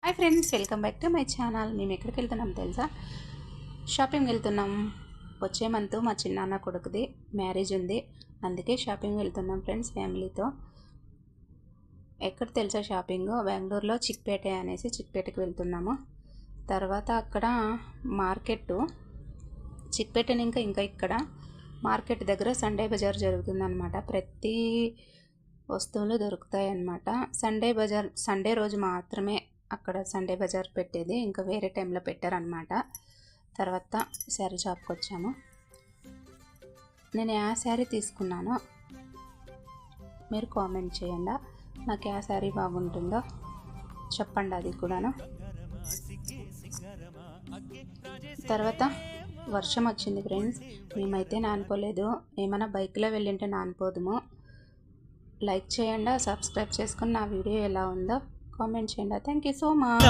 Hi friends, welcome back to my channel. మేము ఎక్కడికి వెళ్తున్నాం తెలుసా? షాపింగ్ వెళ్తున్నాం. వచ్చే మంత్ మా చిన్నాన్న కొడుకుది మ్యారేజ్ ఉంది, అందుకే షాపింగ్ వెళ్తున్నాం ఫ్రెండ్స్ ఫ్యామిలీతో. ఎక్కడ తెలుసా షాపింగ్? బెంగళూరులో చిక్పేట అనేసి చిక్పేటకి వెళ్తున్నాము. తర్వాత అక్కడ మార్కెట్, చిక్పేటని ఇంకా ఇక్కడ మార్కెట్ దగ్గర సండే బజార్ జరుగుతుందన్నమాట. ప్రతి వస్తువులు దొరుకుతాయి అన్నమాట. సండే రోజు మాత్రమే అక్కడ సండే బజార్ పెట్టేది, ఇంకా వేరే టైంలో పెట్టారనమాట. తర్వాత శారీ షాప్కి వచ్చాము. నేను ఆ శారీ తీసుకున్నాను, మీరు కామెంట్ చేయండి. నాకు ఆ శారీ బాగుంటుందో చెప్పండి, అది కూడాను. తర్వాత వర్షం వచ్చింది ఫ్రెండ్స్, మేమైతే నానిపోలేదు. ఏమైనా బైక్లో వెళ్ళింటే నానిపోదుము. లైక్ చేయండి, సబ్స్క్రైబ్ చేసుకుని నా వీడియో ఎలా ఉందో కామెంట్ చేయండి. Thank you so much.